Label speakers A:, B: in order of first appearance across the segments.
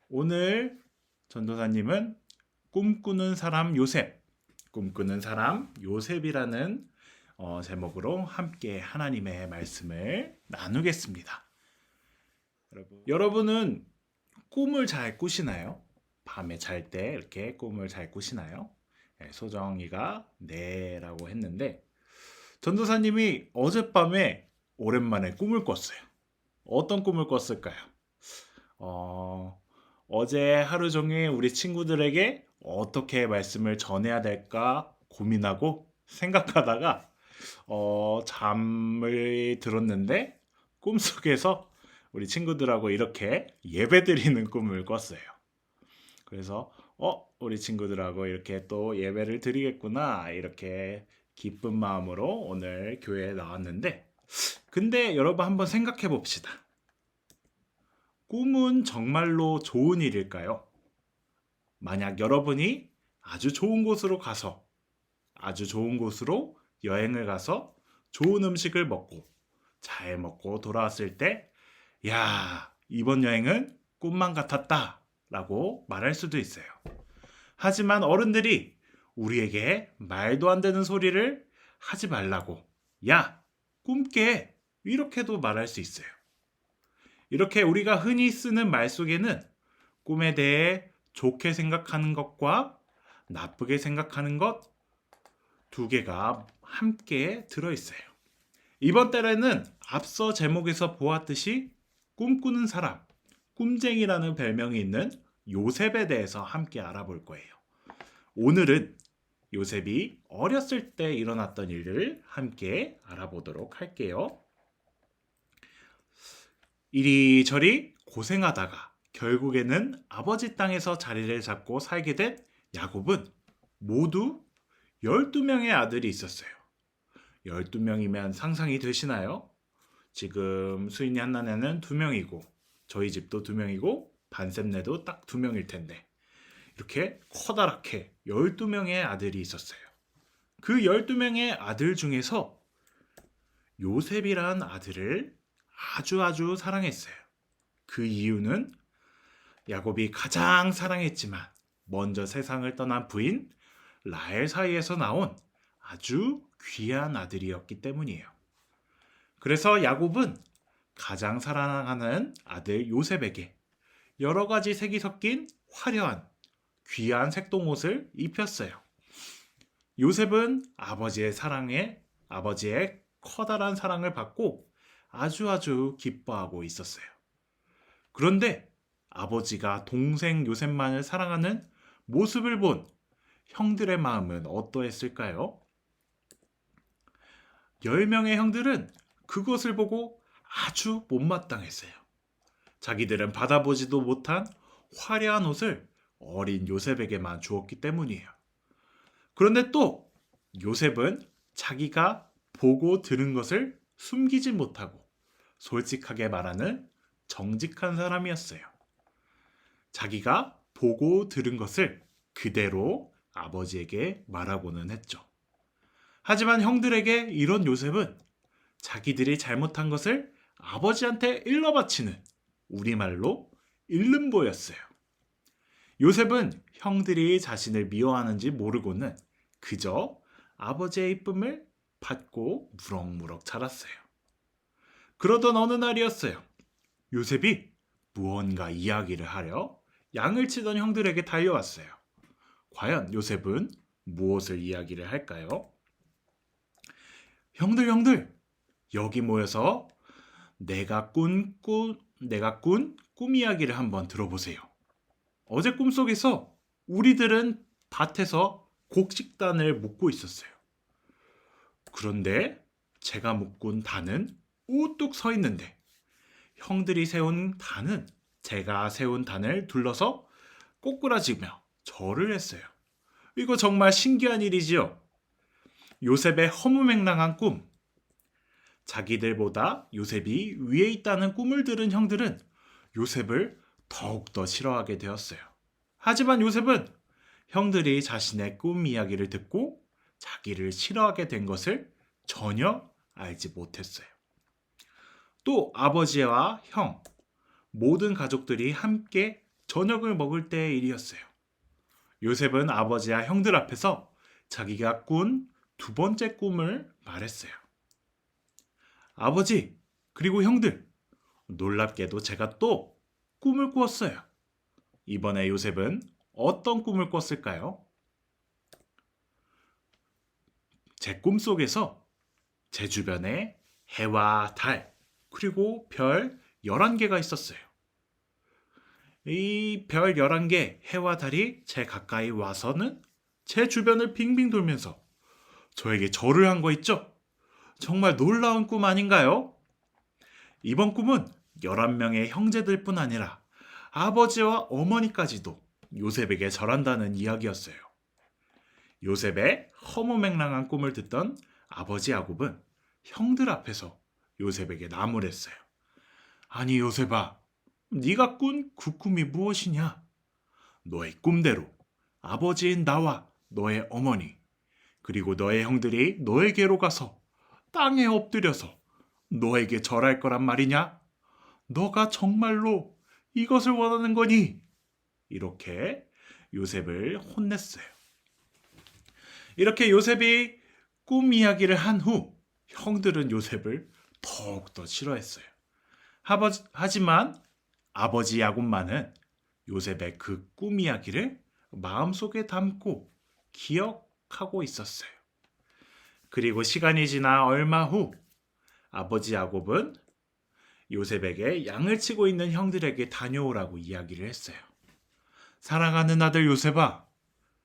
A: 오늘 전도사님은 꿈꾸는 사람 요셉, 꿈꾸는 사람 요셉이라는 제목으로 함께 하나님의 말씀을 나누겠습니다. 여러분은 꿈을 잘 꾸시나요? 밤에 잘 때 이렇게 꿈을 잘 꾸시나요? 네, 소정이가 네라고 했는데 전도사님이 어젯밤에 오랜만에 꿈을 꿨어요. 어떤 꿈을 꿨을까요? 어제 하루 종일 우리 친구들에게 어떻게 말씀을 전해야 될까 고민하고 생각하다가 잠을 들었는데 꿈속에서 우리 친구들하고 이렇게 예배드리는 꿈을 꿨어요. 그래서 우리 친구들하고 이렇게 또 예배를 드리겠구나 이렇게 기쁜 마음으로 오늘 교회에 나왔는데 근데 여러분 한번 생각해 봅시다. 꿈은 정말로 좋은 일일까요? 만약 여러분이 아주 좋은 곳으로 가서 아주 좋은 곳으로 여행을 가서 좋은 음식을 먹고 잘 먹고 돌아왔을 때 야, 이번 여행은 꿈만 같았다 라고 말할 수도 있어요. 하지만 어른들이 우리에게 말도 안 되는 소리를 하지 말라고 야, 꿈깨 이렇게도 말할 수 있어요. 이렇게 우리가 흔히 쓰는 말 속에는 꿈에 대해 좋게 생각하는 것과 나쁘게 생각하는 것 두 개가 함께 들어있어요. 이번 달에는 앞서 제목에서 보았듯이 꿈꾸는 사람, 꿈쟁이라는 별명이 있는 요셉에 대해서 함께 알아볼 거예요. 오늘은 요셉이 어렸을 때 일어났던 일을 함께 알아보도록 할게요. 이리저리 고생하다가 결국에는 아버지 땅에서 자리를 잡고 살게 된 야곱은 모두 12명의 아들이 있었어요. 12명이면 상상이 되시나요? 지금 수인이 한나네는 2명이고 저희 집도 2명이고 반쌤네도 딱 2명일 텐데 이렇게 커다랗게 12명의 아들이 있었어요. 그 12명의 아들 중에서 요셉이라는 아들을 아주 사랑했어요. 그 이유는 야곱이 가장 사랑했지만 먼저 세상을 떠난 부인 라헬 사이에서 나온 아주 귀한 아들이었기 때문이에요. 그래서 야곱은 가장 사랑하는 아들 요셉에게 여러 가지 색이 섞인 화려한 귀한 색동옷을 입혔어요. 요셉은 아버지의 커다란 사랑을 받고 아주 기뻐하고 있었어요. 그런데 아버지가 동생 요셉만을 사랑하는 모습을 본 형들의 마음은 어떠했을까요? 10명의 형들은 그것을 보고 아주 못마땅했어요. 자기들은 받아보지도 못한 화려한 옷을 어린 요셉에게만 주었기 때문이에요. 그런데 또 요셉은 자기가 보고 들은 것을 숨기지 못하고 솔직하게 말하는 정직한 사람이었어요. 자기가 보고 들은 것을 그대로 아버지에게 말하고는 했죠. 하지만 형들에게 이런 요셉은 자기들이 잘못한 것을 아버지한테 일러바치는 우리말로 일름보였어요. 요셉은 형들이 자신을 미워하는지 모르고는 그저 아버지의 이쁨을 받고 무럭무럭 자랐어요. 그러던 어느 날이었어요. 요셉이 무언가 이야기를 하려 양을 치던 형들에게 달려왔어요. 과연 요셉은 무엇을 이야기를 할까요? 형들, 여기 모여서 내가 꾼 꿈 이야기를 한번 들어보세요. 어제 꿈속에서 우리들은 밭에서 곡식단을 묶고 있었어요. 그런데 제가 묶은 단은 우뚝 서 있는데 형들이 세운 단은 제가 세운 단을 둘러서 꼬꾸라지며 절을 했어요. 이거 정말 신기한 일이지요. 요셉의 허무맹랑한 꿈. 자기들보다 요셉이 위에 있다는 꿈을 들은 형들은 요셉을 더욱더 싫어하게 되었어요. 하지만 요셉은 형들이 자신의 꿈 이야기를 듣고 자기를 싫어하게 된 것을 전혀 알지 못했어요. 또 아버지와 형, 모든 가족들이 함께 저녁을 먹을 때의 일이었어요. 요셉은 아버지와 형들 앞에서 자기가 꾼 두 번째 꿈을 말했어요. 아버지, 그리고 형들, 놀랍게도 제가 또 꿈을 꾸었어요. 이번에 요셉은 어떤 꿈을 꿨을까요? 제 꿈속에서 제 주변에 해와 달, 그리고 별 11개가 있었어요. 이 별 11개 해와 달이 제 가까이 와서는 제 주변을 빙빙 돌면서 저에게 절을 한 거 있죠? 정말 놀라운 꿈 아닌가요? 이번 꿈은 11명의 형제들뿐 아니라 아버지와 어머니까지도 요셉에게 절한다는 이야기였어요. 요셉의 허무맹랑한 꿈을 듣던 아버지 야곱은 형들 앞에서 요셉에게 나무랬어요. 아니 요셉아, 네가 꾼 그 꿈이 무엇이냐? 너의 꿈대로 아버지인 나와 너의 어머니 그리고 너의 형들이 너에게로 가서 땅에 엎드려서 너에게 절할 거란 말이냐? 너가 정말로 이것을 원하는 거니? 이렇게 요셉을 혼냈어요. 이렇게 요셉이 꿈 이야기를 한 후 형들은 요셉을 더욱더 싫어했어요. 하지만 아버지 야곱만은 요셉의 그 꿈 이야기를 마음속에 담고 기억하고 있었어요. 그리고 시간이 지나 얼마 후 아버지 야곱은 요셉에게 양을 치고 있는 형들에게 다녀오라고 이야기를 했어요. 사랑하는 아들 요셉아,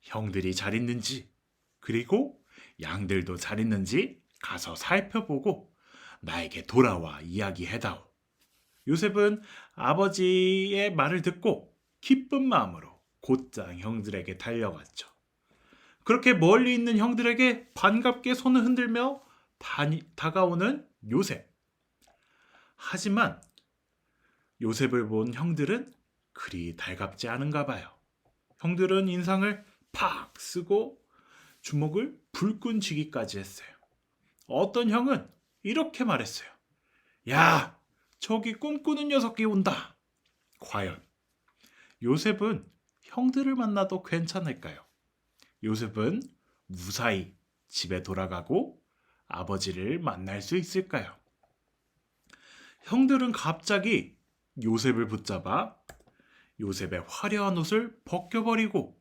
A: 형들이 잘 있는지 그리고 양들도 잘 있는지 가서 살펴보고 나에게 돌아와 이야기해다오. 요셉은 아버지의 말을 듣고 기쁜 마음으로 곧장 형들에게 달려갔죠. 그렇게 멀리 있는 형들에게 반갑게 손을 흔들며 다가오는 요셉. 하지만 요셉을 본 형들은 그리 달갑지 않은가 봐요. 형들은 인상을 팍 쓰고 주먹을 불끈 쥐기까지 했어요. 어떤 형은 이렇게 말했어요. 야, 저기 꿈꾸는 녀석이 온다. 과연 요셉은 형들을 만나도 괜찮을까요? 요셉은 무사히 집에 돌아가고 아버지를 만날 수 있을까요? 형들은 갑자기 요셉을 붙잡아 요셉의 화려한 옷을 벗겨버리고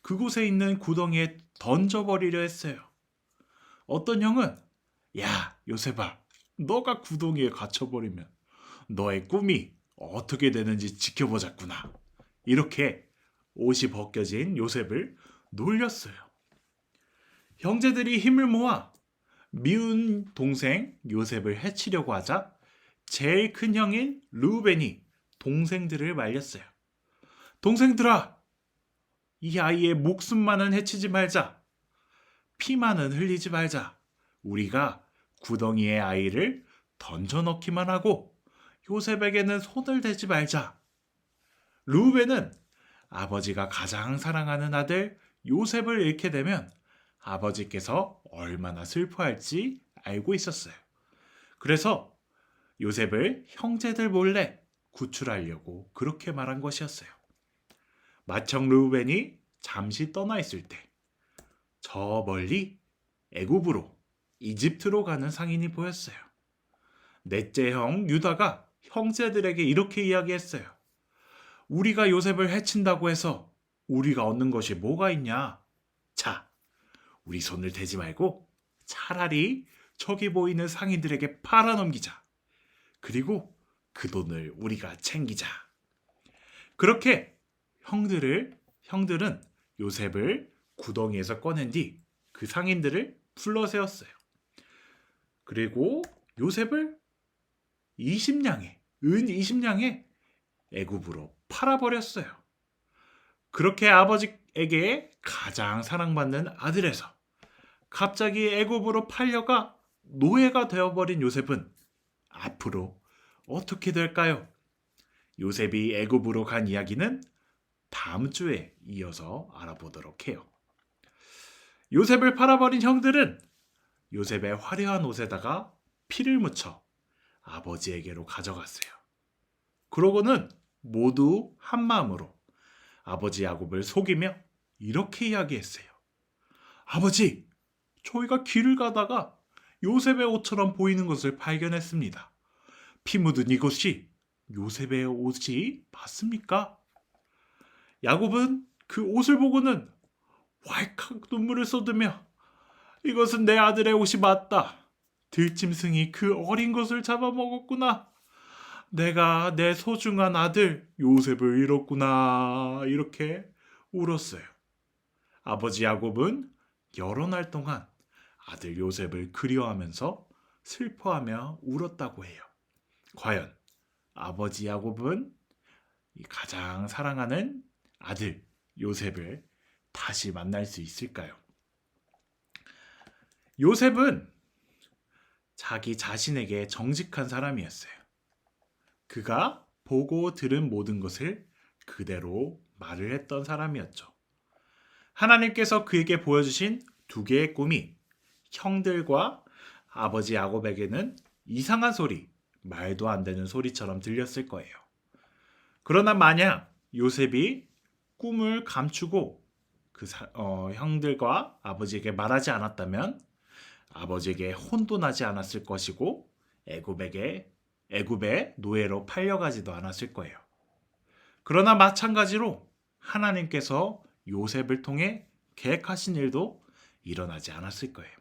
A: 그곳에 있는 구덩이에 던져버리려 했어요. 어떤 형은 야, 요셉아, 너가 구덩이에 갇혀버리면 너의 꿈이 어떻게 되는지 지켜보자꾸나. 이렇게 옷이 벗겨진 요셉을 놀렸어요. 형제들이 힘을 모아 미운 동생 요셉을 해치려고 하자 제일 큰 형인 르우벤이 동생들을 말렸어요. 동생들아, 이 아이의 목숨만은 해치지 말자. 피만은 흘리지 말자. 우리가 구덩이에 아이를 던져넣기만 하고 요셉에게는 손을 대지 말자. 르우벤은 아버지가 가장 사랑하는 아들 요셉을 잃게 되면 아버지께서 얼마나 슬퍼할지 알고 있었어요. 그래서 요셉을 형제들 몰래 구출하려고 그렇게 말한 것이었어요. 마청 르우벤이 잠시 떠나 있을 때 저 멀리 애굽으로 이집트로 가는 상인이 보였어요. 넷째 형 유다가 형제들에게 이렇게 이야기했어요. 우리가 요셉을 해친다고 해서 우리가 얻는 것이 뭐가 있냐? 자, 우리 손을 대지 말고 차라리 저기 보이는 상인들에게 팔아넘기자. 그리고 그 돈을 우리가 챙기자. 그렇게 형들은 요셉을 구덩이에서 꺼낸 뒤 그 상인들을 불러 세웠어요. 그리고 요셉을 은 20냥에 애굽으로 팔아버렸어요. 그렇게 아버지에게 가장 사랑받는 아들에서 갑자기 애굽으로 팔려가 노예가 되어버린 요셉은 앞으로 어떻게 될까요? 요셉이 애굽으로 간 이야기는 다음 주에 이어서 알아보도록 해요. 요셉을 팔아버린 형들은 요셉의 화려한 옷에다가 피를 묻혀 아버지에게로 가져갔어요. 그러고는 모두 한 마음으로 아버지 야곱을 속이며 이렇게 이야기했어요. 아버지, 저희가 길을 가다가 요셉의 옷처럼 보이는 것을 발견했습니다. 피 묻은 이것이 요셉의 옷이 맞습니까? 야곱은 그 옷을 보고는 왈칵 눈물을 쏟으며 이것은 내 아들의 옷이 맞다. 들짐승이 그 어린 것을 잡아먹었구나. 내가 내 소중한 아들 요셉을 잃었구나. 이렇게 울었어요. 아버지 야곱은 여러 날 동안 아들 요셉을 그리워하면서 슬퍼하며 울었다고 해요. 과연 아버지 야곱은 가장 사랑하는 아들 요셉을 다시 만날 수 있을까요? 요셉은 자기 자신에게 정직한 사람이었어요. 그가 보고 들은 모든 것을 그대로 말을 했던 사람이었죠. 하나님께서 그에게 보여주신 두 개의 꿈이 형들과 아버지 야곱에게는 이상한 소리, 말도 안 되는 소리처럼 들렸을 거예요. 그러나 만약 요셉이 꿈을 감추고 형들과 아버지에게 말하지 않았다면 아버지에게 혼돈하지 않았을 것이고 애굽의 노예로 팔려가지도 않았을 거예요. 그러나 마찬가지로 하나님께서 요셉을 통해 계획하신 일도 일어나지 않았을 거예요.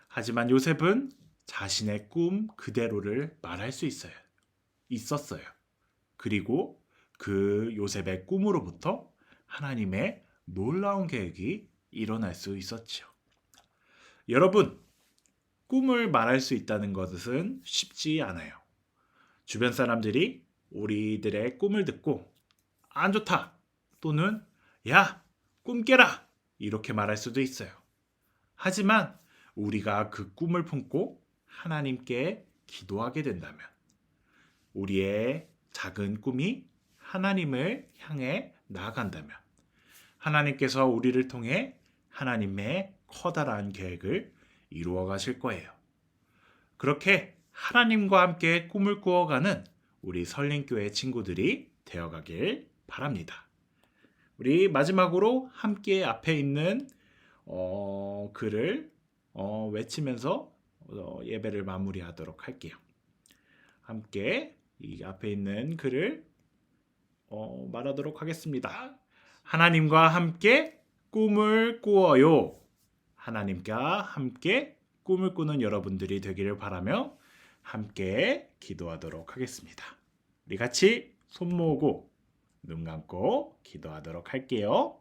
A: 하지만 요셉은 자신의 꿈 그대로를 말할 수 있었어요. 그리고 그 요셉의 꿈으로부터 하나님의 놀라운 계획이 일어날 수 있었죠. 여러분, 꿈을 말할 수 있다는 것은 쉽지 않아요. 주변 사람들이 우리들의 꿈을 듣고 안 좋다 또는 야, 꿈 깨라 이렇게 말할 수도 있어요. 하지만 우리가 그 꿈을 품고 하나님께 기도하게 된다면 우리의 작은 꿈이 하나님을 향해 나아간다면 하나님께서 우리를 통해 하나님의 커다란 계획을 이루어 가실 거예요. 그렇게 하나님과 함께 꿈을 꾸어가는 우리 설린교회 친구들이 되어가길 바랍니다. 우리 마지막으로 함께 앞에 있는 글을 외치면서 예배를 마무리하도록 할게요. 함께 이 앞에 있는 글을 말하도록 하겠습니다. 하나님과 함께 꿈을 꾸어요. 하나님과 함께 꿈을 꾸는 여러분들이 되기를 바라며 함께 기도하도록 하겠습니다. 우리 같이 손 모으고 눈 감고 기도하도록 할게요.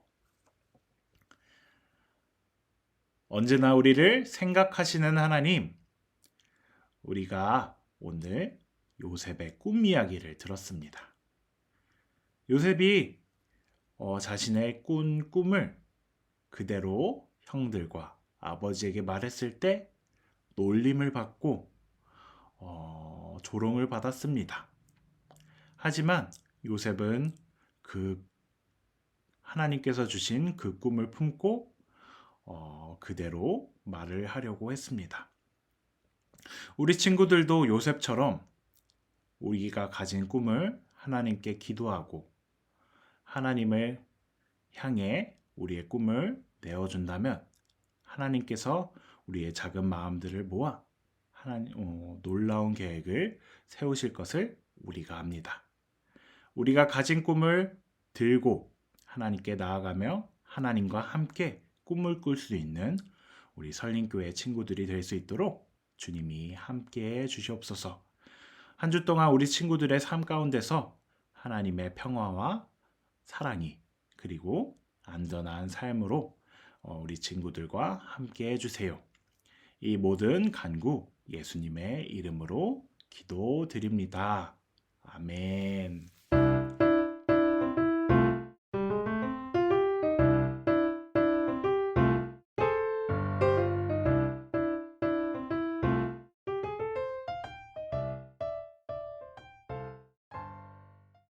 A: 언제나 우리를 생각하시는 하나님, 우리가 오늘 요셉의 꿈 이야기를 들었습니다. 요셉이 자신의 꾼 꿈을 그대로 형들과 아버지에게 말했을 때 놀림을 받고 조롱을 받았습니다. 하지만 요셉은 그 하나님께서 주신 그 꿈을 품고 그대로 말을 하려고 했습니다. 우리 친구들도 요셉처럼 우리가 가진 꿈을 하나님께 기도하고 하나님을 향해 우리의 꿈을 내어준다면 하나님께서 우리의 작은 마음들을 모아 놀라운 계획을 세우실 것을 우리가 압니다. 우리가 가진 꿈을 들고 하나님께 나아가며 하나님과 함께 꿈을 꿀 수 있는 우리 설린교회 친구들이 될 수 있도록 주님이 함께해 주시옵소서. 한 주 동안 우리 친구들의 삶 가운데서 하나님의 평화와 사랑이 그리고 안전한 삶으로 우리 친구들과 함께해 주세요. 이 모든 간구 예수님의 이름으로 기도드립니다. 아멘.